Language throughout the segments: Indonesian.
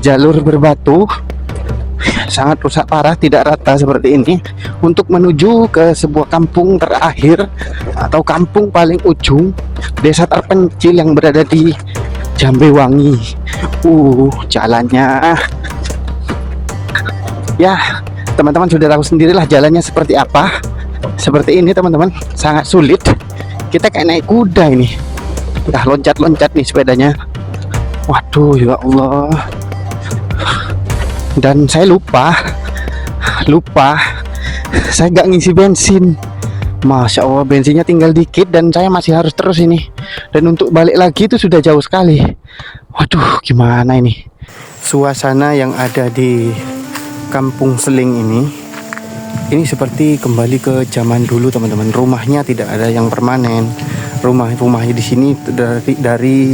jalur berbatu, sangat rusak parah, tidak rata seperti ini, untuk menuju ke sebuah kampung terakhir atau kampung paling ujung, desa terpencil yang berada di Jambewangi. Jalannya ya teman-teman sudah tahu sendirilah jalannya seperti apa. Seperti ini teman-teman, sangat sulit. Kita kayak naik kuda ini. Udah loncat-loncat nih sepedanya. Waduh ya Allah. Dan saya lupa saya nggak ngisi bensin. Masya Allah, bensinnya tinggal dikit dan saya masih harus terus ini. Dan untuk balik lagi itu sudah jauh sekali. Waduh, gimana ini? Suasana yang ada di Kampung Seling ini seperti kembali ke zaman dulu teman-teman. Rumahnya tidak ada yang permanen. Rumahnya di sini dari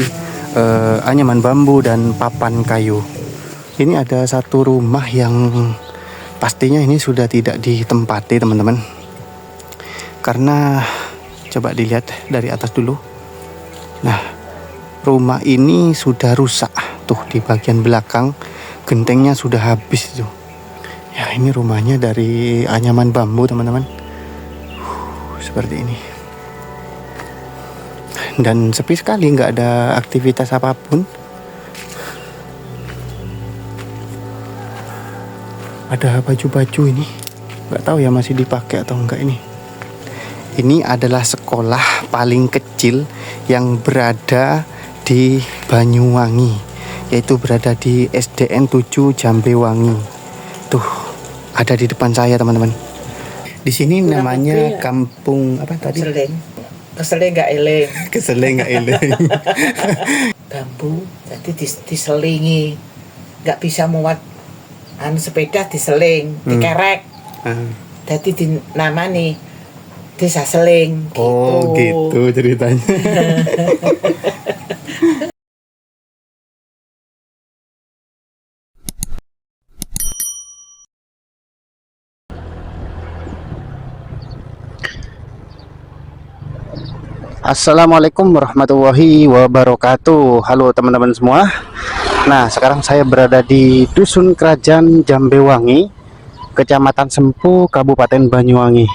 anyaman bambu dan papan kayu. Ini ada satu rumah yang pastinya ini sudah tidak ditempati teman-teman. Karena coba dilihat dari atas dulu. Nah, rumah ini sudah rusak tuh di bagian belakang, gentengnya sudah habis tuh. Ya, ini rumahnya dari anyaman bambu teman-teman. Seperti ini. Dan sepi sekali, nggak ada aktivitas apapun. Ada baju-baju ini, nggak tahu ya masih dipakai atau enggak ini. Ini adalah sekolah paling kecil yang berada di Banyuwangi, yaitu berada di SDN 7 Jambewangi. Tuh, ada di depan saya teman-teman. Di sini namanya kampung apa tadi? Keseleng nggak eleng. Keseleng nggak eleng. Bambu, jadi diselingi, nggak bisa muat. Sepeda diseling, dikerek. Jadi dinamani Desa Seling. Oh gitu ceritanya. Assalamualaikum warahmatullahi wabarakatuh. Halo teman-teman semua. Nah, sekarang saya berada di Dusun Kerajaan Jambewangi, Kecamatan Sempu, Kabupaten Banyuwangi.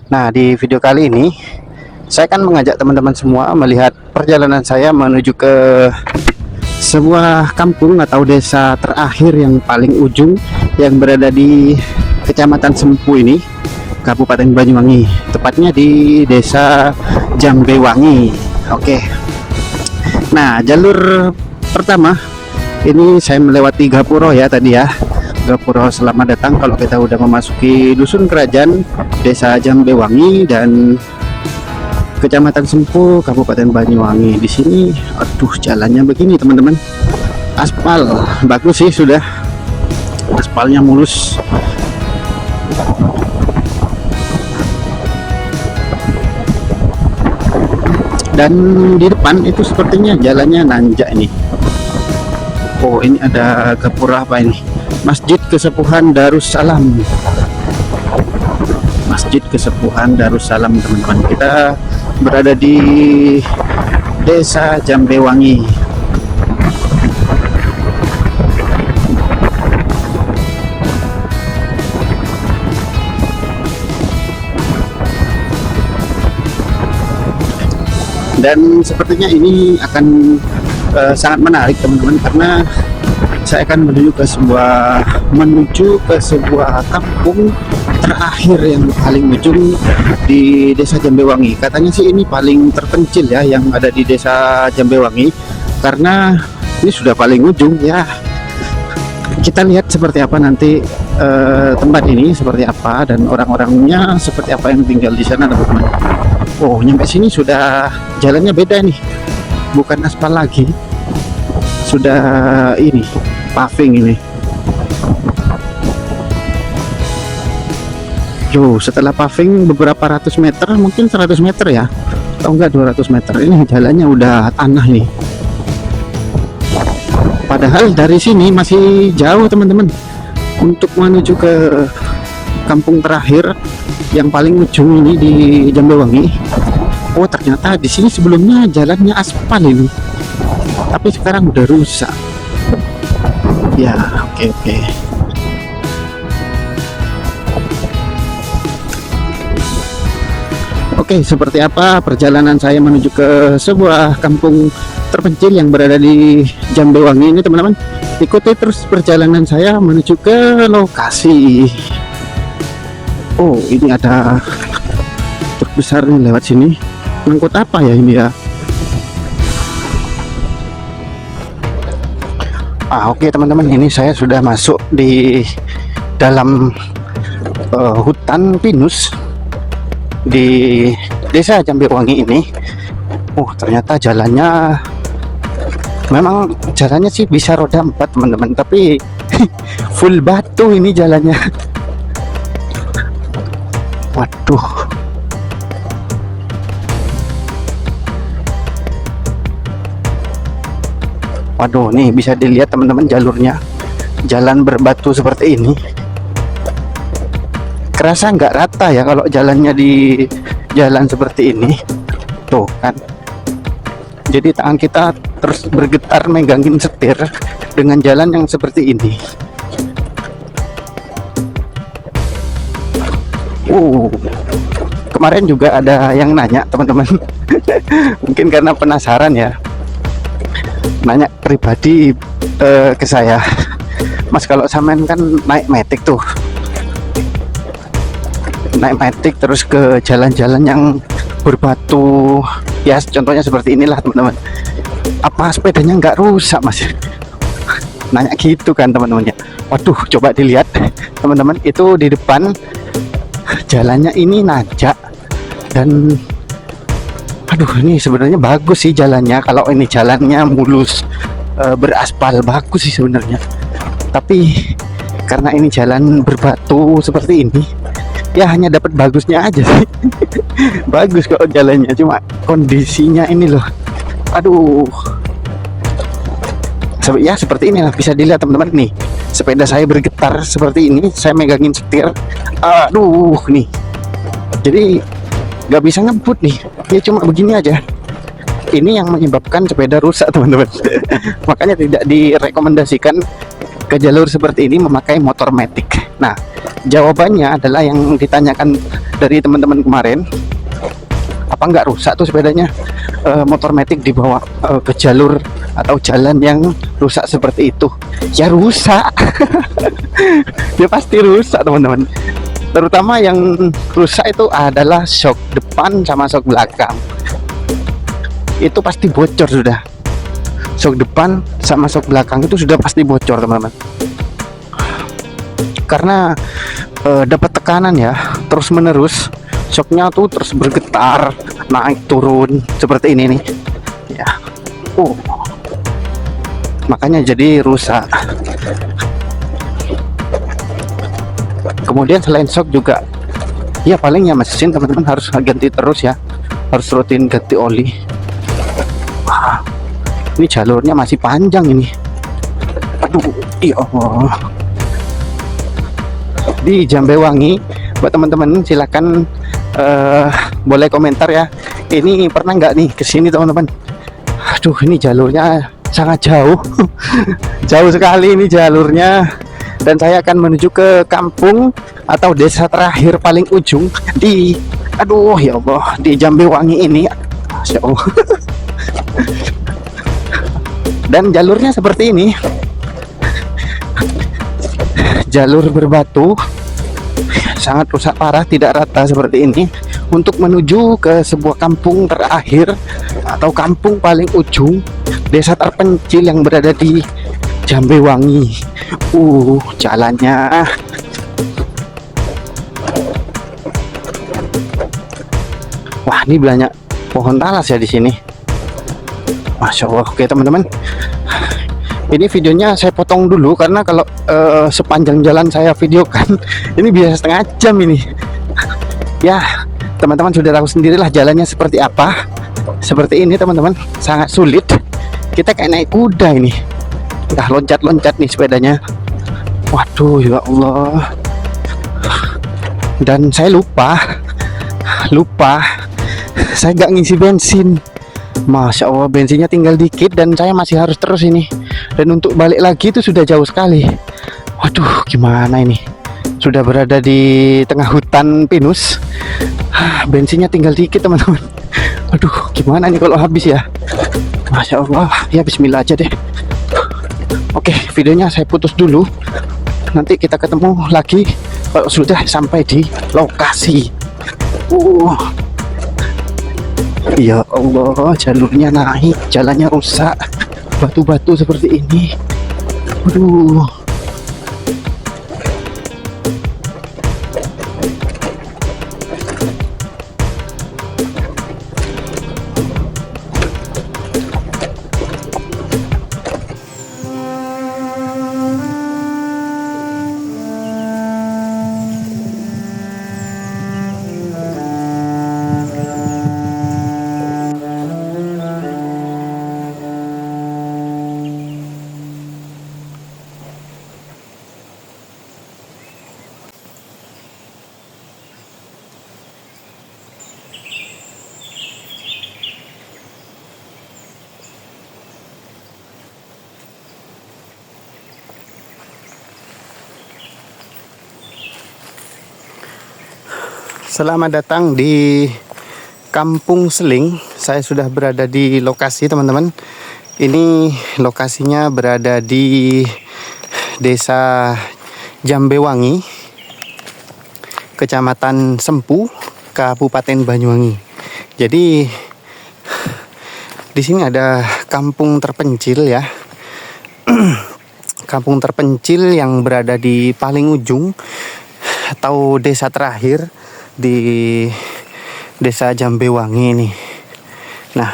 Nah, di video kali ini saya akan mengajak teman-teman semua melihat perjalanan saya menuju ke sebuah kampung atau desa terakhir yang paling ujung yang berada di Kecamatan Sempu ini, Kabupaten Banyuwangi, tepatnya di Desa Jambewangi. Oke. Nah, jalur pertama ini saya melewati Gapuro ya tadi ya. Gapuro, selamat datang kalau kita udah memasuki Dusun Kerajaan Desa Jambewangi dan Kecamatan Sempu, Kabupaten Banyuwangi. Di sini, aduh, jalannya begini teman-teman. Aspal bagus sih, sudah aspalnya mulus. Dan di depan itu sepertinya jalannya nanjak ini. Oh, ini ada gapura apa ini? Masjid Kesepuhan Darussalam. Masjid Kesepuhan Darussalam teman-teman. Kita berada di Desa Jambewangi. Dan sepertinya ini akan sangat menarik teman-teman, karena saya akan menuju ke sebuah kampung terakhir yang paling ujung di Desa Jambewangi. Katanya sih ini paling terpencil ya yang ada di Desa Jambewangi, karena ini sudah paling ujung ya. Kita lihat seperti apa nanti tempat ini seperti apa dan orang-orangnya seperti apa yang tinggal di sana teman-teman. Oh, nyampe sini sudah jalannya beda nih, bukan aspal lagi, sudah ini paving ini. Yo, setelah paving beberapa ratus meter, mungkin 100 meter ya, atau enggak 200 meter, ini jalannya udah tanah nih. Padahal dari sini masih jauh teman-teman untuk menuju ke kampung terakhir yang paling ujung ini di Jambewangi. Oh, ternyata di sini sebelumnya jalannya aspal ini, tapi sekarang udah rusak. Ya, oke. Oke, seperti apa perjalanan saya menuju ke sebuah kampung terpencil yang berada di Jambewangi ini, teman-teman. Ikuti terus perjalanan saya menuju ke lokasi. Oh, ini ada truk besar nih lewat sini. Ngangkut apa ya ini ya? Oke teman-teman, ini saya sudah masuk di dalam hutan pinus di desa Jambewangi ini. Ternyata jalannya memang jalannya sih bisa roda 4 teman-teman, tapi full batu ini jalannya. Waduh. Waduh, nih bisa dilihat teman-teman jalurnya, jalan berbatu seperti ini. Kerasa nggak rata ya kalau jalannya di jalan seperti ini, tuh kan. Jadi tangan kita terus bergetar megangin setir dengan jalan yang seperti ini. Kemarin juga ada yang nanya teman-teman, mungkin karena penasaran ya, nanya pribadi ke saya, Mas, kalau sampean kan naik matic tuh, naik matic terus ke jalan-jalan yang berbatu ya, contohnya seperti inilah teman-teman, apa sepedanya nggak rusak, Mas? Nanya gitu kan teman-temannya. Waduh, coba dilihat teman-teman, itu di depan jalannya ini nanjak dan aduh, ini sebenarnya bagus sih jalannya. Kalau ini jalannya mulus beraspal, bagus sih sebenarnya. Tapi karena ini jalan berbatu seperti ini, ya hanya dapat bagusnya aja sih. Bagus kok jalannya, cuma kondisinya ini loh. Aduh. Ya seperti inilah, bisa dilihat teman-teman nih. Sepeda saya bergetar seperti ini, saya megangin setir. Aduh nih. Jadi nggak bisa ngebut nih, ya cuma begini aja. Ini yang menyebabkan sepeda rusak teman-teman. Makanya tidak direkomendasikan ke jalur seperti ini memakai motor matic. Nah, jawabannya adalah yang ditanyakan dari teman-teman kemarin, apa nggak rusak tuh sepedanya motor matic dibawa ke jalur atau jalan yang rusak seperti itu? Ya rusak. Dia pasti rusak teman-teman. Terutama yang rusak itu adalah shock depan sama shock belakang. Itu pasti bocor sudah. Shock depan sama shock belakang itu sudah pasti bocor teman-teman. Karena dapat tekanan ya, terus menerus, shocknya tuh terus bergetar, naik turun seperti ini nih. Ya. Makanya jadi rusak. Kemudian selain shock juga, ya paling ya mesin teman-teman harus ganti terus ya, harus rutin ganti oli. Wah, ini jalurnya masih panjang ini. Aduh, ya Allah. Di Jambewangi, buat teman-teman silakan boleh komentar ya. Ini pernah nggak nih kesini teman-teman? Aduh, ini jalurnya sangat jauh. Jauh sekali ini jalurnya. Dan saya akan menuju ke kampung atau desa terakhir paling ujung di, aduh ya Allah, di Jambewangi ini. Masya Allah. Dan jalurnya seperti ini, jalur berbatu, sangat rusak parah, tidak rata seperti ini. Untuk menuju ke sebuah kampung terakhir atau kampung paling ujung, desa terpencil yang berada di Jambewangi. Jalannya wah, ini banyak pohon talas ya di sini. Masya Allah. Oke teman-teman, ini videonya saya potong dulu karena kalau sepanjang jalan saya videokan ini bisa setengah jam ini. Ya teman-teman sudah tahu sendirilah jalannya seperti apa. Seperti ini teman-teman, sangat sulit. Kita kayak naik kuda ini. Udah loncat-loncat nih sepedanya. Waduh ya Allah. Dan saya lupa saya nggak ngisi bensin. Masya Allah, bensinnya tinggal dikit dan saya masih harus terus ini Dan untuk balik lagi itu sudah jauh sekali. Waduh, gimana ini? Sudah berada di tengah hutan pinus. Bensinnya tinggal dikit teman-teman. Waduh, gimana nih kalau habis ya? Masya Allah, ya bismillah aja deh. Oke, videonya saya putus dulu. Nanti kita ketemu lagi kalau sudah sampai di lokasi. Ya Allah, jalurnya naik, jalannya rusak, batu-batu seperti ini. Waduh. Selamat datang di Kampung Seling. Saya sudah berada di lokasi teman-teman. Ini lokasinya berada di Desa Jambewangi, Kecamatan Sempu, Kabupaten Banyuwangi. Jadi di sini ada kampung terpencil ya. Kampung terpencil yang berada di paling ujung atau desa terakhir di Desa Jambewangi ini. Nah,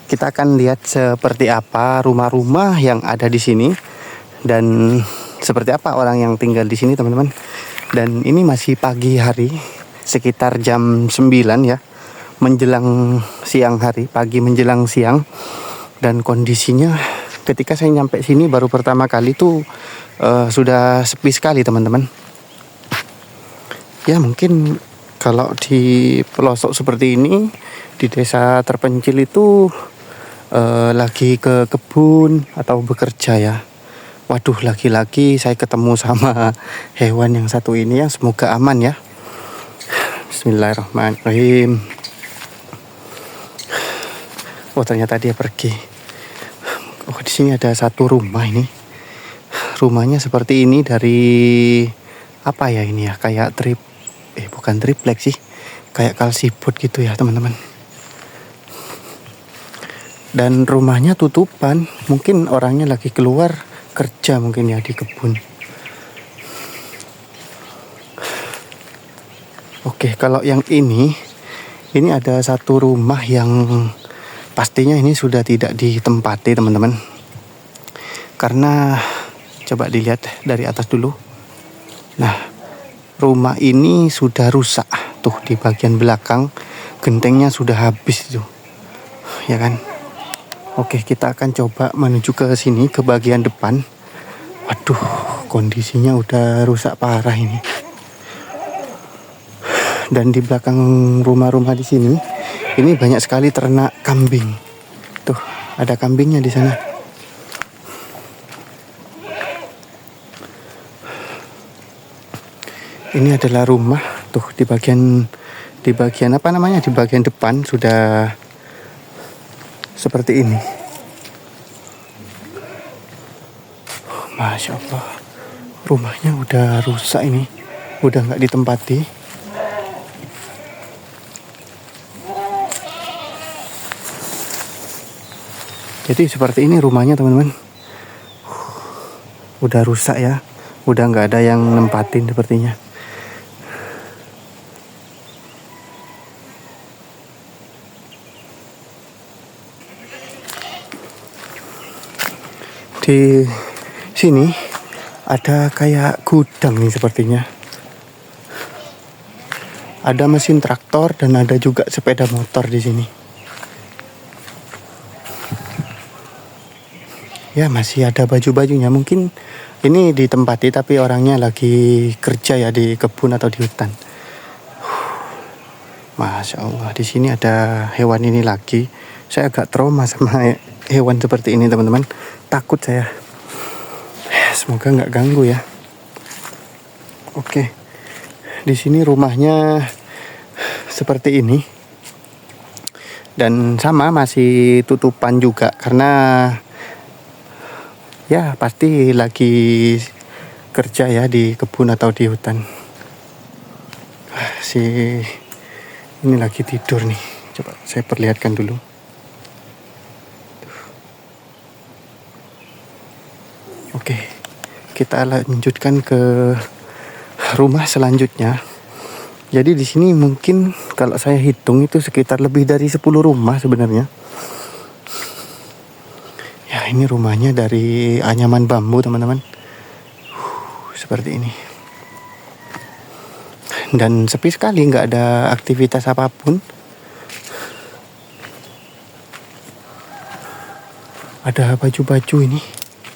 kita akan lihat seperti apa rumah-rumah yang ada di sini dan seperti apa orang yang tinggal di sini, teman-teman. Dan ini masih pagi hari, sekitar jam 9 ya, menjelang siang hari, pagi menjelang siang. Dan kondisinya ketika saya nyampe sini baru pertama kali tuh sudah sepi sekali, teman-teman. Ya, mungkin kalau di pelosok seperti ini, di desa terpencil itu lagi ke kebun atau bekerja ya. Waduh, lagi-lagi saya ketemu sama hewan yang satu ini ya. Semoga aman ya. Bismillahirrahmanirrahim. Oh, ternyata dia pergi. Oh, di sini ada satu rumah ini. Rumahnya seperti ini dari apa ya ini ya? Kayak bukan triplek sih, kayak kalsibot gitu ya teman-teman. Dan rumahnya tutupan, mungkin orangnya lagi keluar kerja mungkin ya di kebun. Oke, kalau yang ini ada satu rumah yang pastinya ini sudah tidak ditempati teman-teman. Karena coba dilihat dari atas dulu. Nah, rumah ini sudah rusak tuh di bagian belakang, gentengnya sudah habis itu, ya kan? Oke, kita akan coba menuju ke sini, ke bagian depan. Waduh, kondisinya udah rusak parah ini. Dan di belakang rumah-rumah di sini, ini banyak sekali ternak kambing. Tuh, ada kambingnya di sana. Ini adalah rumah tuh di bagian apa namanya, di bagian depan sudah seperti ini. Masya Allah, rumahnya udah rusak ini, udah nggak ditempati. Jadi seperti ini rumahnya teman-teman. Udah rusak ya, udah nggak ada yang nempatin sepertinya. Di sini ada kayak gudang nih sepertinya. Ada mesin traktor dan ada juga sepeda motor di sini. Ya, masih ada baju-bajunya. Mungkin ini ditempati tapi orangnya lagi kerja ya di kebun atau di hutan. Masya Allah, di sini ada hewan ini lagi. Saya agak trauma sama hewan seperti ini teman-teman. Takut saya. Semoga nggak ganggu ya. Oke. Di sini rumahnya seperti ini. Dan sama masih tutupan juga karena ya pasti lagi kerja ya di kebun atau di hutan. Si ini lagi tidur nih. Coba saya perlihatkan dulu. Oke, kita lanjutkan ke rumah selanjutnya. Jadi di sini mungkin kalau saya hitung itu sekitar lebih dari 10 rumah sebenarnya. Ya, ini rumahnya dari anyaman bambu, teman-teman. Seperti ini. Dan sepi sekali, nggak ada aktivitas apapun. Ada baju-baju ini.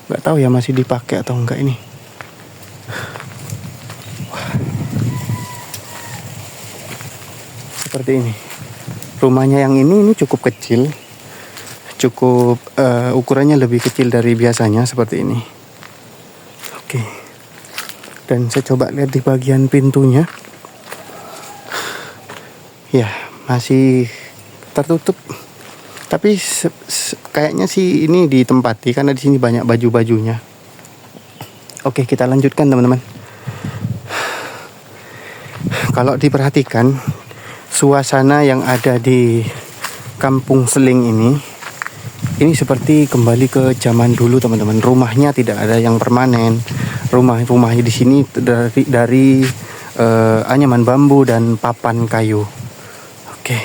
Nggak tahu ya masih dipakai atau enggak ini. Wah. Seperti ini. Rumahnya yang ini cukup kecil. Cukup ukurannya lebih kecil dari biasanya seperti ini. Oke. Dan saya coba lihat di bagian pintunya. Ya, masih tertutup. Tapi kayaknya sih ini ditempati karena di sini banyak baju-bajunya. Oke, kita lanjutkan teman-teman. Kalau diperhatikan suasana yang ada di Kampung Seling ini seperti kembali ke zaman dulu teman-teman. Rumahnya tidak ada yang permanen. Rumahnya di sini dari anyaman bambu dan papan kayu. Oke.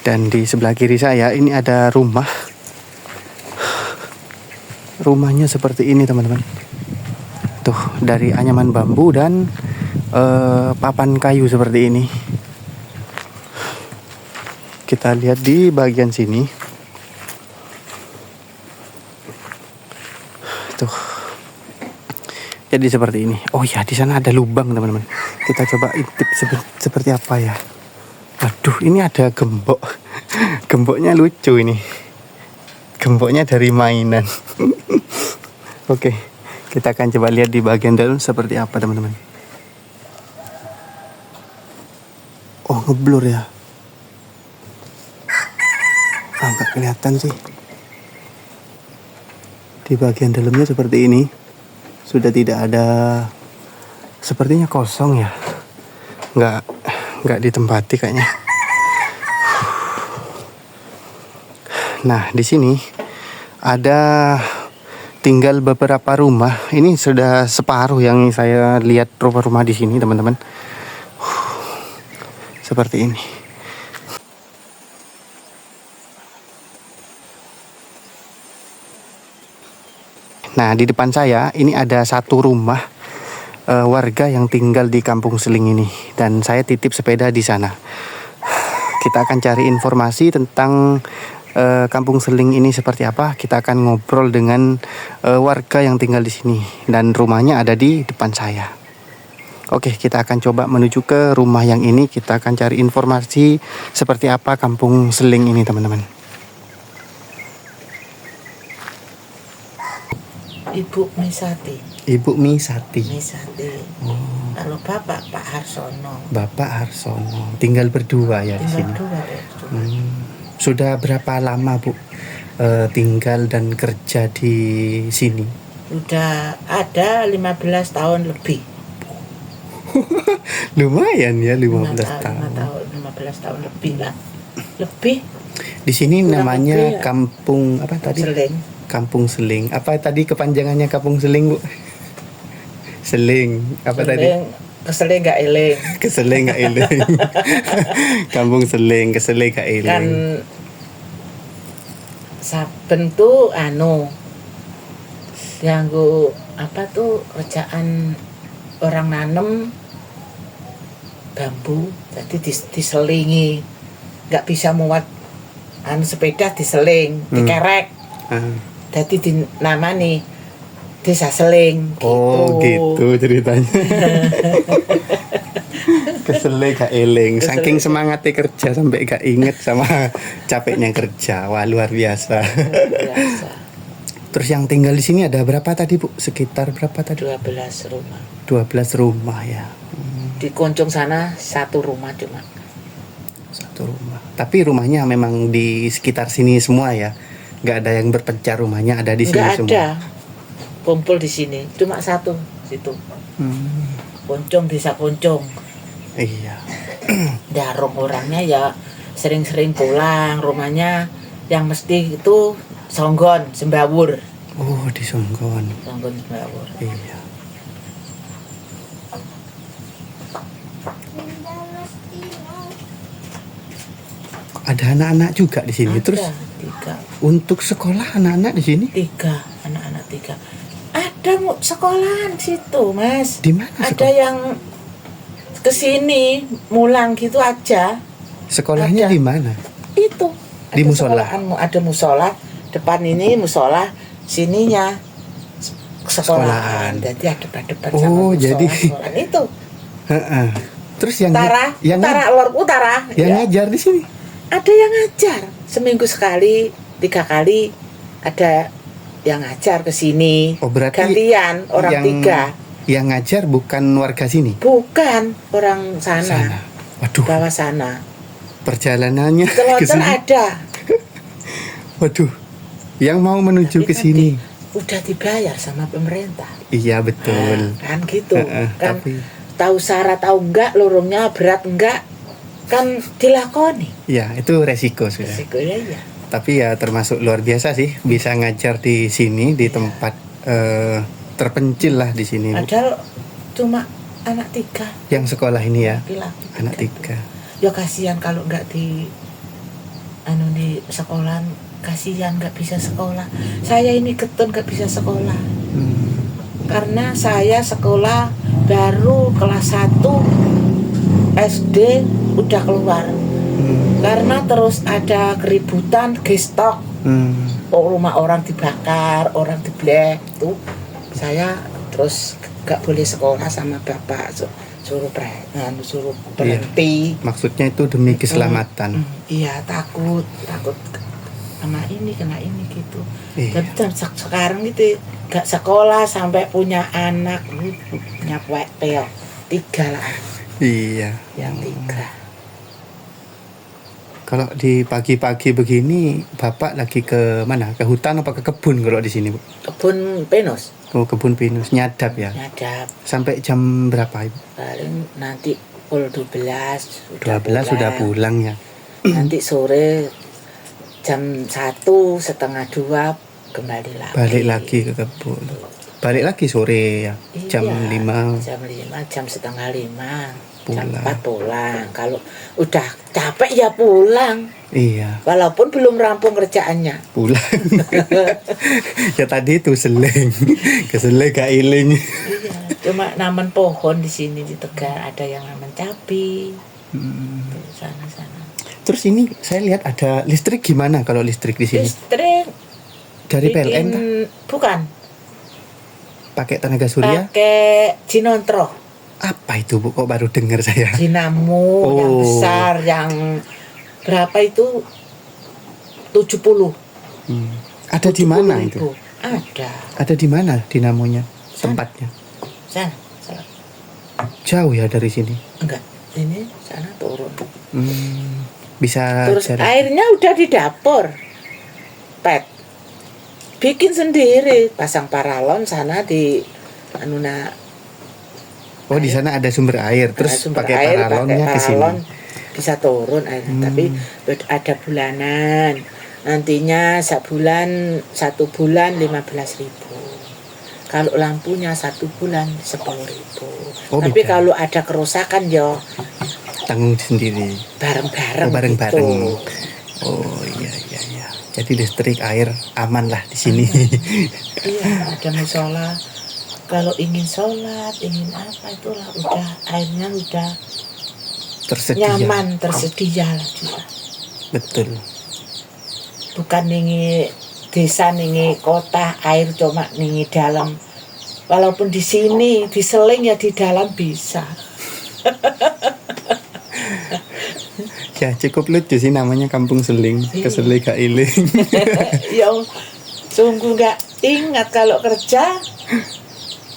Dan di sebelah kiri saya ini ada rumah. Rumahnya seperti ini teman-teman. Tuh, dari anyaman bambu dan papan kayu seperti ini. Kita lihat di bagian sini. Tuh. Jadi seperti ini. Oh ya, di sana ada lubang teman-teman. Kita coba intip seperti apa ya. Waduh, ini ada gembok. Gemboknya lucu ini. Gemboknya dari mainan. Oke, kita akan coba lihat di bagian dalam seperti apa teman-teman. Oh, ngeblur ya. Nggak kelihatan sih. Di bagian dalamnya seperti ini. Sudah tidak ada. Sepertinya kosong ya. Nggak ditempati kayaknya. Nah, di sini ada tinggal beberapa rumah. Ini sudah separuh yang saya lihat rumah-rumah di sini, teman-teman. Seperti ini. Nah, di depan saya ini ada satu rumah warga yang tinggal di Kampung Seling ini, dan saya titip sepeda di sana. Kita akan cari informasi tentang Kampung Seling ini seperti apa. Kita akan ngobrol dengan warga yang tinggal di sini, dan rumahnya ada di depan saya. Oke, kita akan coba menuju ke rumah yang ini. Kita akan cari informasi seperti apa Kampung Seling ini, teman-teman. Ibu Misati. Ibu Misati. Misati. Kalau Bapak Pak Harsono. Bapak Harsono. Tinggal berdua ya di sini. Tinggal berdua. Sudah berapa lama Bu tinggal dan kerja di sini? Sudah ada 15 tahun lebih. Lumayan ya 15 tahun. 15 tahun lebih lah. Lebih. Di sini namanya ya. Kampung apa tadi? Seling. Kampung Seling. Apa tadi kepanjangannya Kampung Seling, Bu? Seling. Apa tadi? Keseling gak eling. Keseling gak eling. Kampung Seling, keseling gak eling. Kan saben tuh dianggo apa tuh kerjaan orang nanem bambu, jadi diselingi, nggak bisa muat sepeda diseling, dikerek, jadi dinamani Desa Seling gitu. Oh gitu ceritanya. Kesele gak eling, saking semangatnya kerja sampai gak inget sama capeknya kerja. Wah luar biasa. Biasa. Terus yang tinggal di sini ada berapa tadi Bu? Sekitar berapa tadi? 12 rumah. 12 rumah ya. Di Kuncung sana 1 rumah cuma. 1 rumah. Tapi rumahnya memang di sekitar sini semua ya. Gak ada yang berpencar rumahnya, ada di sini Nggak semua. ada. Kumpul di sini cuma 1 situ. Kuncung, Desa Kuncung. Iya. Darung orangnya ya sering-sering pulang rumahnya, yang mesti itu Songgon, Sembawur. Oh di Songgon. Songgon, Sembawur. Iya. Ada anak-anak juga di sini. Ada Terus 3. untuk sekolah anak-anak di sini 3 anak-anak 3. Ada sekolahan situ, Mas. di mana? Ada yang kesini mulang gitu aja. Sekolahnya ada. di mana? Itu Di ada musola? sekolahan, ada musola depan ini, musola sininya sekolahan. Jadi ada depan sama Oh, musola, jadi sekolahan itu. Heeh. Terus yang yang Utara, Lor Utara. yang Ya. ngajar di sini Ada yang ngajar seminggu sekali, 3 kali ada yang ngajar ke sini. Oh, berarti gantian orang yang 3. yang ngajar bukan warga sini? Bukan orang sana. Waduh, Bawah sana. perjalanannya ke Telonton sini. ada. Waduh, yang mau menuju Tapi ke sini. udah dibayar sama pemerintah. Iya betul. Kan gitu. Kan Tapi tahu syarat tahu enggak, lorongnya berat enggak, kan dilakoni. ya itu resiko sudah. Resikonya ya. Tapi ya termasuk luar biasa sih bisa ngajar di sini di tempat terpencil lah di sini. Bu. Padahal cuma anak 3 Yang sekolah ini ya, laki-laki. anak 3 3. Ya kasihan kalau enggak di di sekolahan, kasihan nggak bisa sekolah. Saya ini ketun nggak bisa sekolah. Karena saya sekolah baru kelas 1 SD udah keluar. Karena terus ada keributan gestok. Rumah orang dibakar, orang dibleh itu. Saya terus gak boleh sekolah sama bapak, suruh berhenti. Maksudnya itu demi keselamatan. Iya, takut kena ini gitu. Iya. Tapi sekarang gitu gak sekolah sampai punya anak, punya peok 3 lah, Iya. yang 3. Kalau di pagi-pagi begini, Bapak lagi ke mana? Ke hutan apa ke kebun kalau di sini, Bu? Kebun pinus, Oh, kebun pinus, nyadap ya. nyadap. Sampai jam berapa, Ibu? Paling nanti pukul 12 12 sudah pulang ya. Nanti sore jam 1:30 kembali lagi. Balik lagi ke kebun. Balik lagi sore ya. Jam Iya, 5 jam 5, jam 4:30 Pulang. jam 4 pulang. Kalau udah capek ya pulang, iya, walaupun belum rampung kerjaannya. pulang. Ya tadi itu seleng. Keseleng gak iling. Iya, cuma naman pohon di sini di Tegal, ada yang naman cabai. Sana. Terus ini saya lihat ada listrik, gimana kalau listrik di sini? Listrik Dari PLN bikin, kah? bukan, Pakai tenaga surya? pakai Jinontro. Apa itu, Bu? Kok baru dengar saya? Dinamo yang Oh. besar, yang berapa itu 70. Ada di mana 70.000. itu? Ada. Ada di mana dinamonya? Tempatnya? Sana. Jauh ya dari sini. Enggak, ini sana turun. Bisa Terus jarak. airnya udah di dapur. Pet. Bikin sendiri, pasang paralon sana di Oh, di sana ada sumber air. Terus sumber pakai air, paralonnya ke sini. paralon bisa turun airnya. Tapi ada bulanan. Nantinya sebulan 15.000. Kalau lampunya 1 bulan 10.000. Oh, Tapi beda. kalau ada kerusakan ya Tanggung sendiri. bareng-bareng. Oh, bareng-bareng. gitu. Oh, iya. Jadi listrik, air aman lah di sini. Iya, ada musola. Kalau ingin sholat, ingin apa itulah udah airnya udah Tersedia. nyaman, tersedia lah juga. Betul. Bukan ningi desa, ningi kota, air cuma ningi dalam Walaupun di sini diseling ya di dalam bisa. Ya cukup lucu sih, namanya Kampung Seling, keselih gak iling. Ya sungguh nggak ingat kalau kerja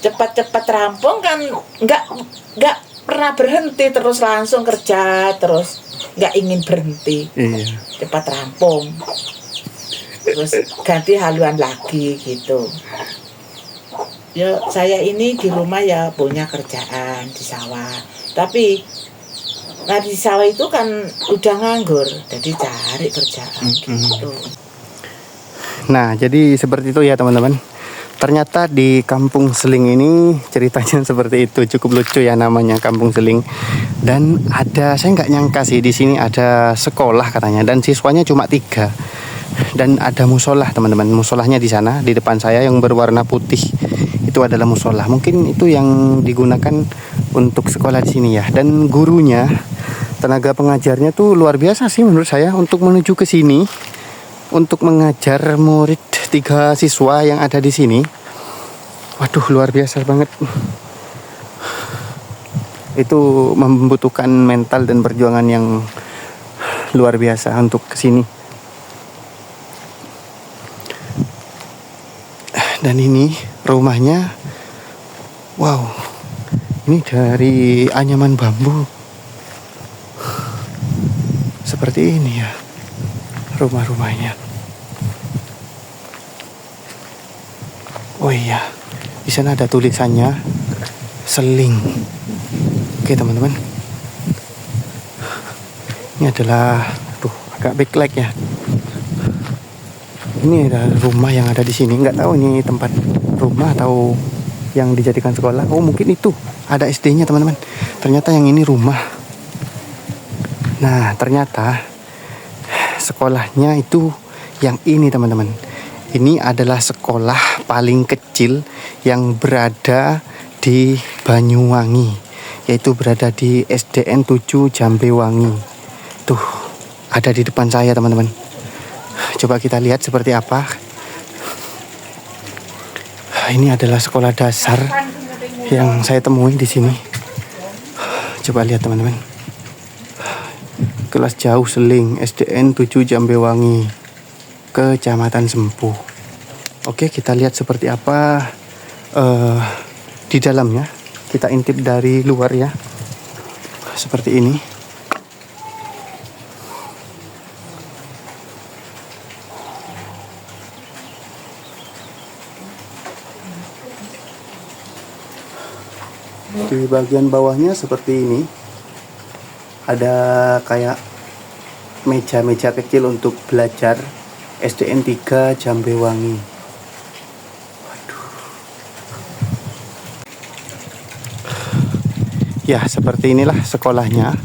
cepat-cepat rampung kan, nggak pernah berhenti, terus langsung kerja terus, nggak ingin berhenti. Iya. Cepat rampung terus ganti haluan lagi gitu. Ya saya ini di rumah ya punya kerjaan di sawah, tapi nah di sawah itu kan udah nganggur, jadi cari kerjaan gitu. Nah, jadi seperti itu ya teman-teman. Ternyata di Kampung Seling ini ceritanya seperti itu, cukup lucu ya namanya Kampung Seling. Dan ada, saya nggak nyangka sih di sini ada sekolah katanya, dan siswanya cuma 3. Dan ada musola teman-teman, musolahnya di sana di depan saya yang berwarna putih. Itu adalah musola. Mungkin itu yang digunakan untuk sekolah di sini ya. Dan gurunya, tenaga pengajarnya tuh luar biasa sih menurut saya untuk menuju ke sini untuk mengajar murid 3 siswa yang ada di sini. Waduh, luar biasa banget. Itu membutuhkan mental dan perjuangan yang luar biasa untuk kesini. Dan ini rumahnya, wow, ini dari anyaman bambu. Seperti ini ya rumah-rumahnya. Oh iya, di sana ada tulisannya Seling. Oke teman-teman, ini adalah, agak backlight ya. Ini ada rumah yang ada di sini. Nggak tahu ini tempat rumah atau yang dijadikan sekolah. Oh mungkin itu ada SD-nya teman-teman. Ternyata yang ini rumah. Nah ternyata sekolahnya itu yang ini teman-teman. Ini adalah sekolah paling kecil yang berada di Banyuwangi, yaitu berada di SDN 7 Jambewangi. Tuh ada di depan saya teman-teman. Coba kita lihat seperti apa. Ini adalah sekolah dasar yang saya temui di sini. Coba lihat teman-teman. Kelas jauh Seling, SDN 7 Jambewangi, Kecamatan Sempu. Oke, kita lihat seperti apa di dalamnya. Kita intip dari luar ya. Seperti ini. Di bagian bawahnya seperti ini. Ada kayak meja-meja kecil untuk belajar, SDN 3 Jambewangi. Waduh. Ya, seperti inilah sekolahnya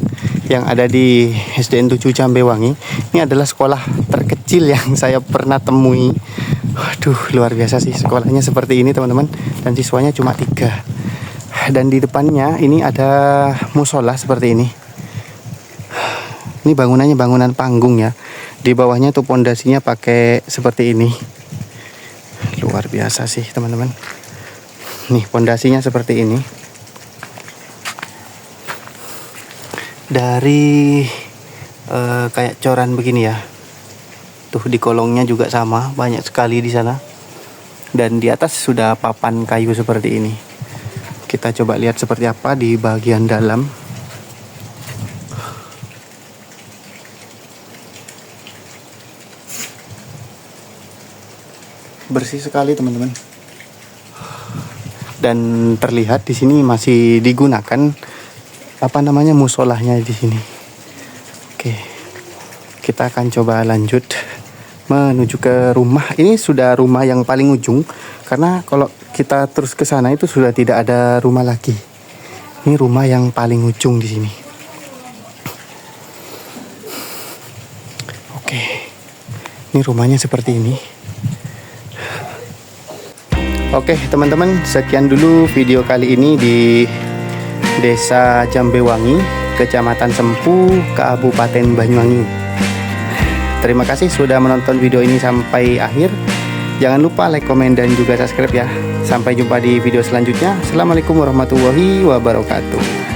yang ada di SDN 7 Jambewangi. Ini adalah sekolah terkecil yang saya pernah temui. Waduh, luar biasa sih sekolahnya seperti ini teman-teman. Dan siswanya cuma 3. Dan di depannya ini ada musola seperti ini. Ini bangunannya bangunan panggung ya. Di bawahnya tuh pondasinya pakai seperti ini. Luar biasa sih teman-teman. Nih pondasinya seperti ini. Dari kayak coran begini ya. Tuh di kolongnya juga sama, banyak sekali di sana. Dan di atas sudah papan kayu seperti ini. Kita coba lihat seperti apa di bagian dalam. Bersih sekali teman-teman. Dan terlihat di sini masih digunakan musolahnya di sini. Oke. Kita akan coba lanjut menuju ke rumah. Ini sudah rumah yang paling ujung karena kalau kita terus ke sana itu sudah tidak ada rumah lagi. Ini rumah yang paling ujung di sini. Oke. Ini rumahnya seperti ini. Oke teman-teman, sekian dulu video kali ini di Desa Jambewangi, Kecamatan Sempu, Kabupaten Banyuwangi. Terima kasih sudah menonton video ini sampai akhir. Jangan lupa like, komen, dan juga subscribe ya. Sampai jumpa di video selanjutnya. Assalamualaikum warahmatullahi wabarakatuh.